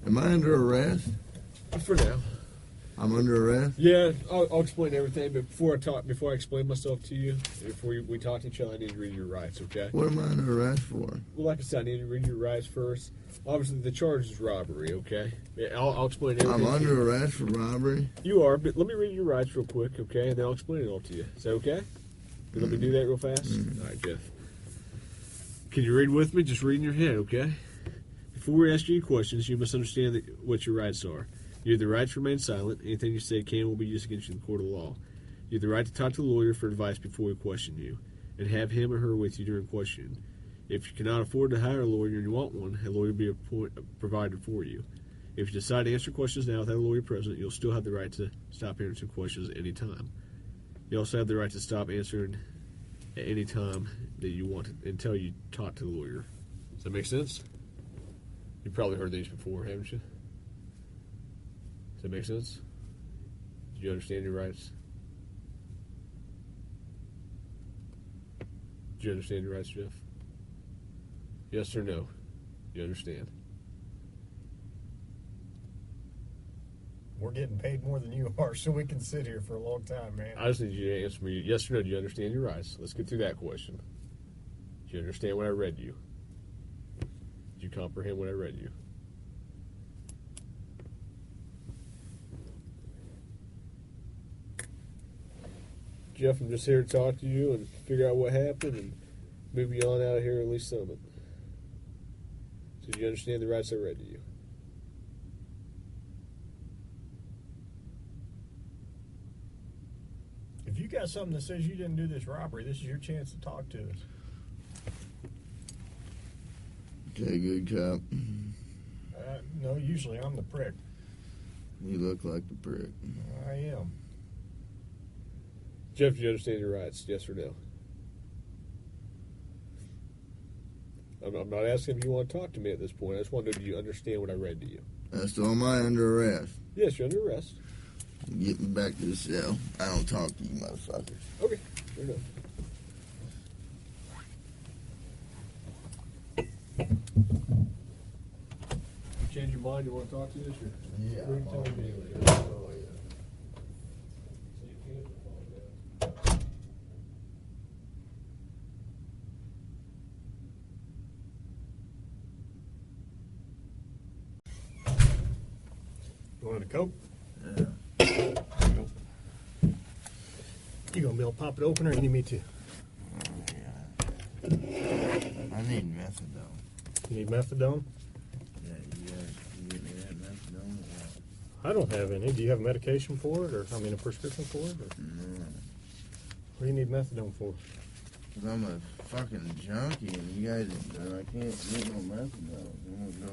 Am I under arrest? For now. I'm under arrest? Yeah, I'll explain everything, but before I explain myself to you, before we talk to each other, I need to read your rights, okay? What am I under arrest for? Well, like I said, I need to read your rights first. Obviously, the charge is robbery, okay? I'll explain everything. I'm under arrest for robbery? You are, but let me read your rights real quick, okay? And then I'll explain it all to you. Is that okay? Let me do that real fast? All right, Jeff. Can you read with me? Just read in your head, okay? Before we ask you any questions, you must understand what your rights are. You have the right to remain silent. Anything you say can and will be used against you in the court of law. You have the right to talk to a lawyer for advice before we question you, and have him or her with you during questioning. If you cannot afford to hire a lawyer and you want one, a lawyer will be provided for you. If you decide to answer questions now without a lawyer present, you'll still have the right to stop answering questions at any time. You also have the right to stop answering at any time that you want until you talk to the lawyer. Does that make sense? You've probably heard these before, haven't you? Does that make sense? Do you understand your rights? Do you understand your rights, Jeff? Yes or no? You understand? We're getting paid more than you are, so we can sit here for a long time, man. I just need you to answer me yes or no. Do you understand your rights? Let's get through that question. Do you understand what I read you? Do you comprehend what I read you? Jeff, I'm just here to talk to you and figure out what happened and move you on out of here at least some of it. So do you understand the rights I read to you? If you got something that says you didn't do this robbery, this is your chance to talk to us. Okay, good cop. No, usually I'm the prick. You look like the prick. I am. Jeff, do you understand your rights? Yes or no? I'm not asking if you want to talk to me at this point. I just want to know, do you understand what I read to you? So am I under arrest? Yes, you're under arrest. Get me back to the cell. I don't talk to you motherfuckers. Okay, fair enough. You change your mind? You want to talk to us? Yeah. We can tell me. You want a Coke? Yeah. You gonna be able to pop it open, or you need me to? I need methadone. You need methadone? Yeah, you get me that methadone? I don't have any. Do you have medication for it, or a prescription for it? Or? No. What do you need methadone for? Because I'm a fucking junkie, and you guys, I can't get no methadone.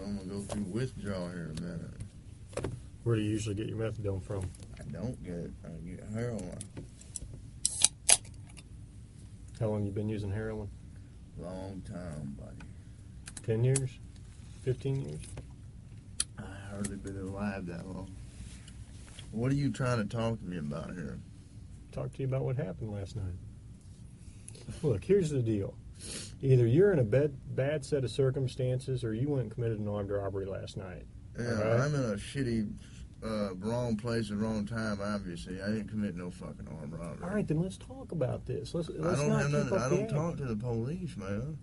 I'm gonna go through withdrawal here in a minute. Where do you usually get your methadone from? I don't get it. I get heroin. How long you been using heroin? Long time, buddy. 10 years? 15 years? I hardly been alive that long. What are you trying to talk to me about here? Talk to you about what happened last night. Look, here's the deal. Either you're in a bad set of circumstances, or you went and committed an armed robbery last night. Yeah, right? I'm in a shitty, wrong place at the wrong time, obviously. I didn't commit no fucking armed robbery. All right, then let's talk about this. Let's I not don't have keep nothing. up I the don't act. talk to the police, man.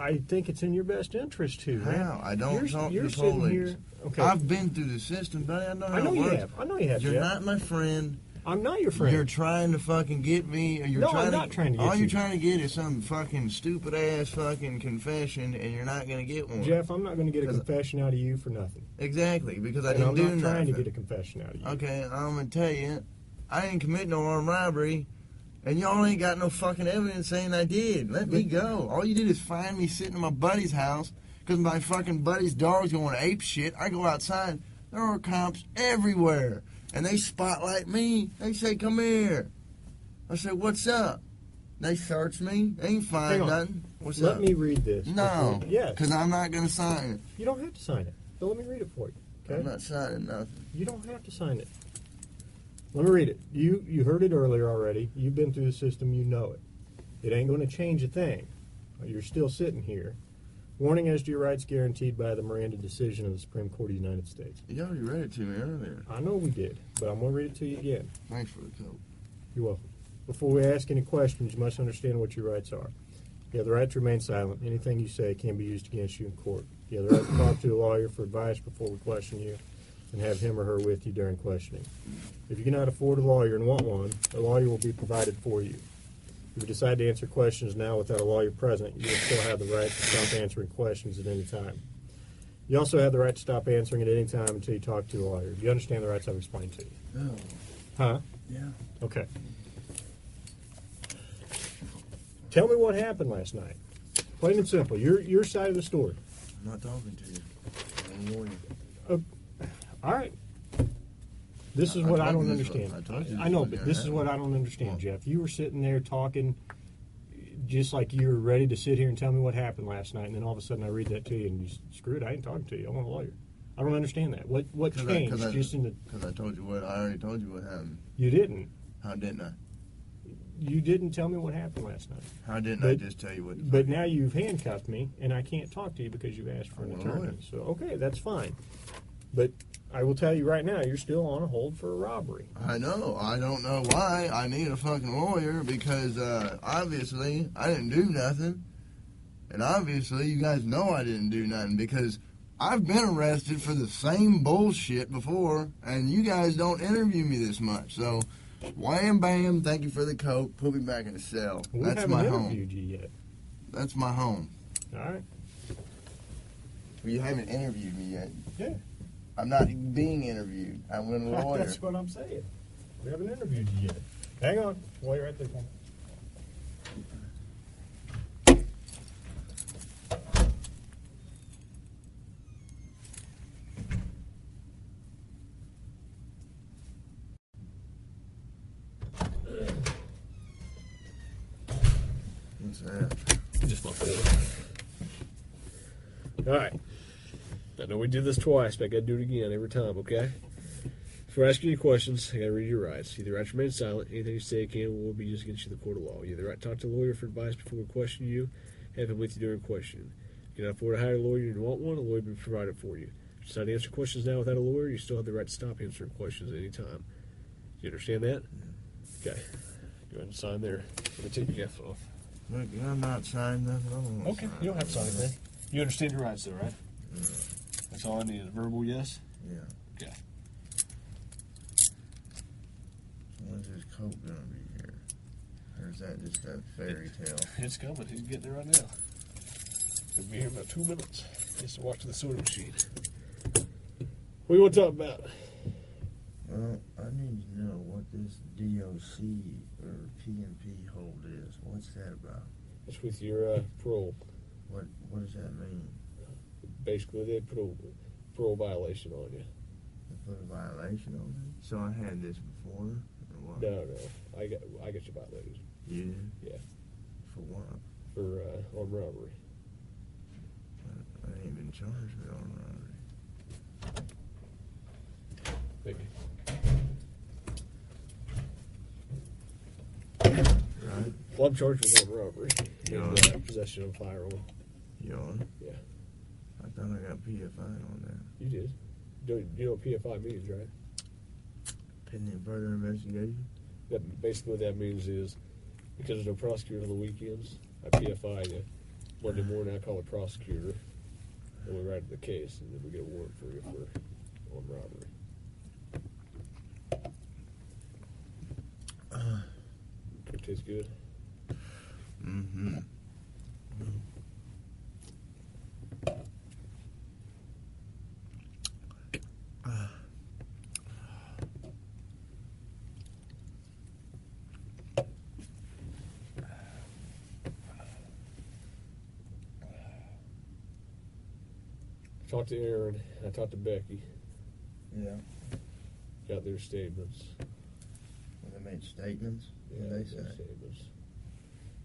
I think it's in your best interest to. Man. How? I don't talk to you're the sitting police. Here, okay. I've been through the system, buddy. I know how I know it you works. have. I know you have. You're Jeff. not my friend. I'm not your friend. You're trying to fucking get me. You're No, trying I'm not trying to get all you. you're trying to get is some fucking stupid ass fucking confession, and you're not going to get one. Jeff, I'm not going to get a confession out of you for nothing. Exactly, because I And didn't I'm do not nothing. trying to get a confession out of you. Okay, I'm going to tell you, I didn't commit no armed robbery, and y'all ain't got no fucking evidence saying I did. Let me go. All you did is find me sitting in my buddy's house because my fucking buddy's dog's going ape shit. I go outside. There are cops everywhere, and they spotlight me. They say, "Come here." I said, "What's up?" They search me. They ain't find Hang on. nothing. What's Let up? me read this. No. before- Yes. Because I'm not going to sign it. You don't have to sign it. But let me read it for you. Okay? I'm not signing nothing. You don't have to sign it. Let me read it. You heard it earlier already. You've been through the system. You know it. It ain't going to change a thing. You're still sitting here. Warning as to your rights guaranteed by the Miranda decision of the Supreme Court of the United States. You already read it to me earlier. I know we did, but I'm going to read it to you again. Thanks for the coat. You're welcome. Before we ask any questions, you must understand what your rights are. You have the right to remain silent. Anything you say can be used against you in court. You have the right to talk to a lawyer for advice before we question you and have him or her with you during questioning. If you cannot afford a lawyer and want one, a lawyer will be provided for you. If you decide to answer questions now without a lawyer present, you will still have the right to stop answering questions at any time. You also have the right to stop answering at any time until you talk to a lawyer. Do you understand the rights I've explained to you? Oh, Huh? yeah. Okay. Tell me what happened last night. Plain and simple. Your side of the story. I'm not talking to you. I'm a lawyer. All right. This is I what I told don't you this understand. was- I told you I this know, was but gonna this is happen. what I don't understand, Well- Jeff. You were sitting there talking just like you were ready to sit here and tell me what happened last night, and then all of a sudden I read that to you, and you screw it, I ain't talking to you. I want a lawyer. I don't understand that. What changed just in the... Because I told you what, I already told you what happened. You didn't. How didn't I? You didn't tell me what happened last night. How didn't I But- just tell you what? But now you've handcuffed me, and I can't talk to you because you've asked for an I'm a attorney. lawyer. So, okay, that's fine. But I will tell you right now, you're still on a hold for a robbery. I know. I don't know why I need a fucking lawyer because obviously I didn't do nothing. And obviously you guys know I didn't do nothing because I've been arrested for the same bullshit before and you guys don't interview me this much. So, wham bam, thank you for the coat. Put me back in the cell. We That's haven't my home. interviewed you yet. That's my home. All right. Well, you haven't interviewed me yet. Yeah. I'm not being interviewed. I'm a lawyer. That's what I'm saying. We haven't interviewed you yet. Hang on. Wait right there. Paul. What's that? Just my phone. All right. I know we did this twice, but I got to do it again every time, okay? Before asking you questions, I got to read your rights. You have the right to remain silent. Anything you say can or will be used against you in the court of law. You have the right to talk to a lawyer for advice before we question you. Have him with you during questioning. If you cannot afford to hire a lawyer and you want one, a lawyer will be provided for you. If you decide to answer questions now without a lawyer, you still have the right to stop answering questions at any time. Do you understand that? Okay. Go ahead and sign there. Let me take your F off. Look, I'm not signing nothing. I don't want Okay, you don't have to sign anything. You understand your rights, though, right? Yeah. That's all I need is a verbal yes. Yeah. Okay. When's this coat gonna be here? Or is that just a fairy tale? It's coming. He's getting it right now. He'll be here in about 2 minutes. Just to walk to the soda machine. What do you want to talk about? Well, I need to know what this DOC or PNP hold is. What's that about? It's with your parole. What does that mean? Basically, they put a parole violation on you. They put a violation on it? So I had this before? Or what? No. I got you violated. You did? Yeah. For what? For armed robbery. I ain't been charged with armed robbery. Maybe. Right? Well, I'm charged with armed robbery and Yeah. possession of a firearm. You on? Yeah. I thought I got PFI on that. You did. You know what PFI means, right? Pending further investigation? That basically what that means is because there's no prosecutor on the weekends, I PFI you. Monday morning I call a prosecutor and we write the case and then we get a warrant for you for armed robbery. It tastes good. Mm-hmm. I talked to Aaron, I talked to Becky, Yeah. got their statements. When they made statements? What their did they say? statements.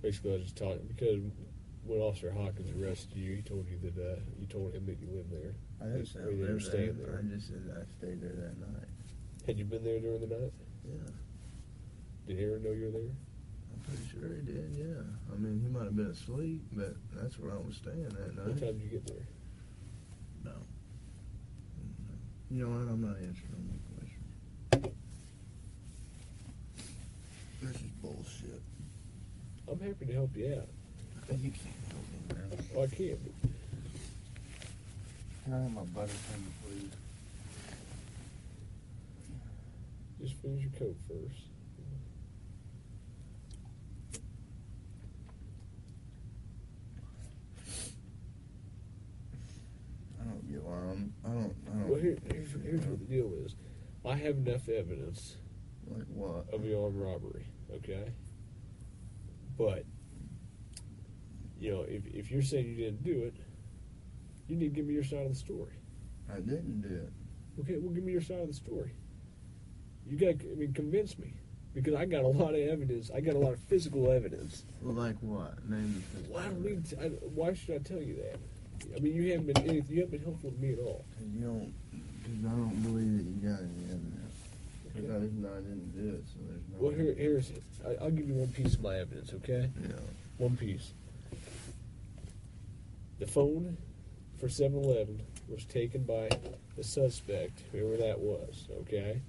Basically I just talked because when Officer Hawkins arrested you, he told you that you told him that you lived there. I didn't say I Or you were lived staying there. there. I just said I stayed there that night. Had you been there during the night? Yeah. Did Aaron know you were there? I Pretty sure he did, yeah. I mean, he might have been asleep, but that's where I was staying that What night. time did you get there? No. You know what? I'm not answering no more questions. This is bullshit. I'm happy to help you out. You can't help me, man. Oh, I can't. But Can I have my butterfinger, please? just finish your coat first. I don't get why I don't. Well, here's what the deal is. I have enough evidence Like what? of the armed robbery, okay? But, you know, if you're saying you didn't do it, you need to give me your side of the story. I didn't do it. Okay, well, give me your side of the story. You got, I mean, convince me. Because I got a lot of evidence. I got a lot of physical evidence. Well, like what? Name the physical. Well, I don't need to, why should I tell you that? I mean, you haven't been helpful to me at all. Because I don't believe that you got any evidence. Because I didn't do it, so there's no. Well, here's it. I'll give you one piece of my evidence, okay? Yeah. One piece. The phone for 7-Eleven was taken by the suspect, whoever that was, okay?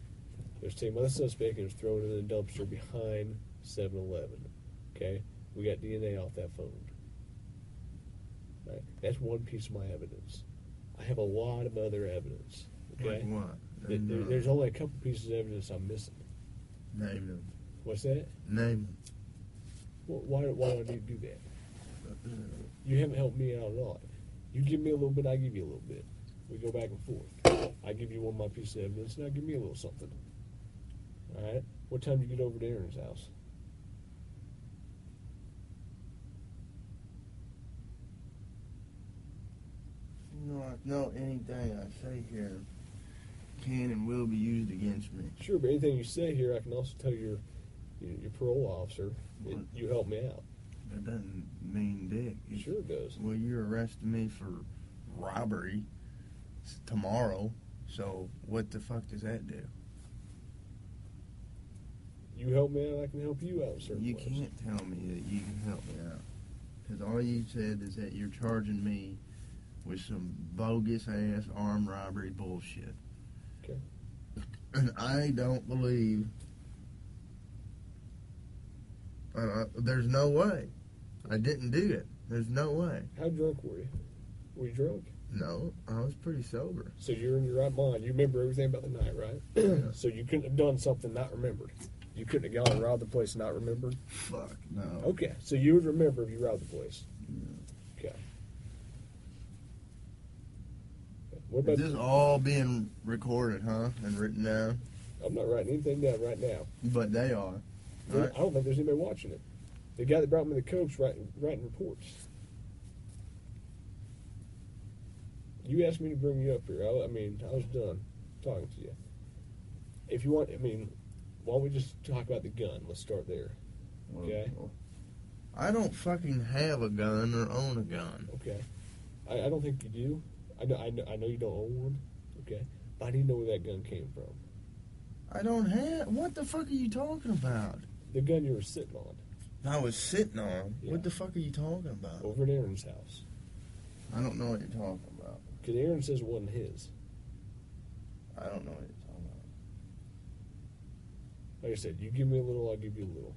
It was taken by the suspect and was thrown in the dumpster behind 7-Eleven, okay? We got DNA off that phone. Right? That's one piece of my evidence. I have a lot of other evidence, okay? Like what? There's only a couple pieces of evidence I'm missing. Name them. What's that? Name Well, why do I need to do that? them. You haven't helped me out at all. You give me a little bit, I give you a little bit. We go back and forth. I give you one of my pieces of evidence, now give me a little something. All right? What time did you get over to Aaron's house? No, anything I say here can and will be used against me. Sure, but anything you say here, I can also tell your parole officer that you helped me out. That doesn't mean dick. Sure it does. Well, you're arresting me for robbery tomorrow, so what the fuck does that do? You help me out, I can help you out in certain You ways. can't tell me that you can help me out. Because all you said is that you're charging me with some bogus ass armed robbery bullshit. Okay. And I don't believe. There's no way. I didn't do it. There's no way. How drunk were you? Were you drunk? No, I was pretty sober. So you're in your right mind. You remember everything about the night, right? So you couldn't have done something not remembered. You couldn't have gone and robbed the place and not remembered? Fuck, no. Okay, so you would remember if you robbed the place. Okay. What Is about this all being recorded, huh? And written down? I'm not writing anything down right now. But they are. Right? I don't think there's anybody watching it. The guy that brought me the cokes writing reports. You asked me to bring you up here. I was done talking to you. If you want, why don't we just talk about the gun? Let's start there. Okay. I don't fucking have a gun or own a gun. Okay. I don't think you do. I know you don't own one. Okay. But I need to know where that gun came from. I don't have. What the fuck are you talking about? The gun you were sitting on. I was sitting on. Yeah. What the fuck are you talking about? Over at Aaron's house. I don't know what you're talking about. Because Aaron says it wasn't his. I don't know what you're talking about. Like I said, you give me a little, I'll give you a little.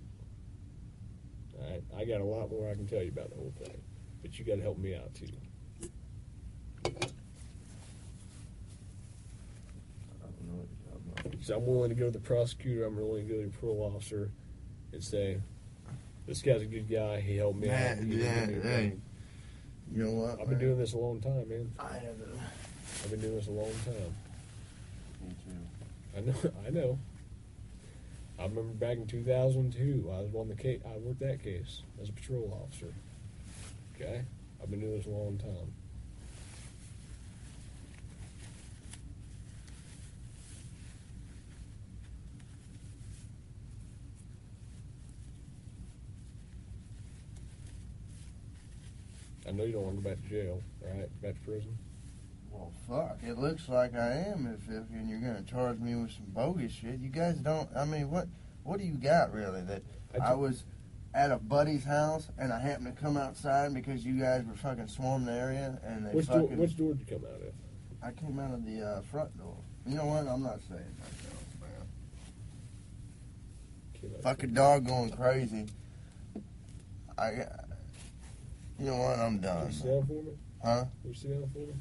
All right? I got a lot more I can tell you about the whole thing. But you got to help me out, too. I don't know what you're talking about. So I'm willing to go to the prosecutor, I'm willing to go to the parole officer and say, this guy's a good guy, he helped me out. He didn't do anything. Hey, you know what? I've been doing this a long time, man. I haven't. I've been doing this a long time. Me too. I know. I remember back in 2002, I was on the case. I worked that case as a patrol officer. Okay, I've been doing this a long time. I know you don't want to go back to jail, right? Back to prison. Well, fuck. It looks like I am. If and you're gonna charge me with some bogus shit. You guys don't. I mean, what do you got really? That I was at a buddy's house, and I happened to come outside because you guys were fucking swarming the area, and they Which fucking. door did you come out of? I came out of the front door. You know what? I'm not saying that, man. Came out Fucking dog going crazy. You know what? I'm Can done. you sit down for me? Huh? Can you sit down for me?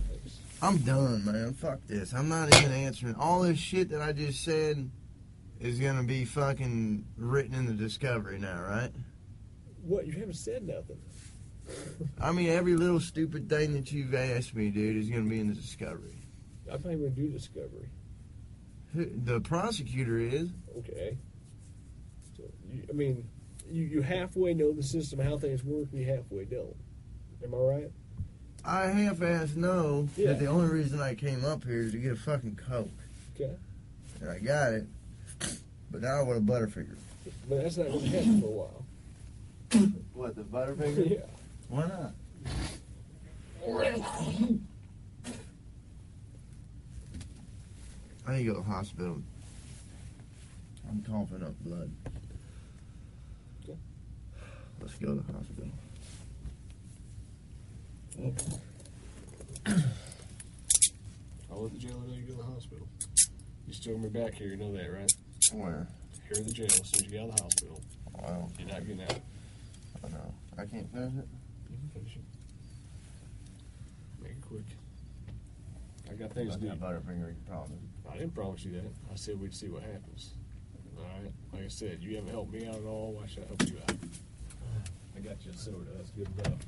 Thanks. I'm done, man. Fuck this. I'm not even answering. All this shit that I just said is gonna be fucking written in the Discovery now, right? What? You haven't said nothing. I mean, every little stupid thing that you've asked me, dude, is gonna be in the Discovery. I'm not even going to do Discovery. The prosecutor is. Okay. So, you halfway know the system, how things work, and you halfway don't. Am I right? I half-ass know Yeah. that the only reason I came up here is to get a fucking Coke. Okay. And I got it. But now I want a Butterfinger. But that's not going to happen for a while. What, the Butterfinger? Yeah. Why not? I need to go to the hospital. I'm coughing up blood. Okay. Let's go to the hospital. I'll let the jailer know you go to the hospital. You still me back here, you know that, right? Where? Here in the jail, as soon as you get out of the hospital. Well, You're not getting out. I know. I can't finish it. You can finish it. Make it quick. I got things to But do. that Butterfinger, you promise. I didn't promise you that. I said we'd see what happens. Alright? Like I said, you haven't helped me out at all. Why should I help you out? I got you a soda. That's good enough.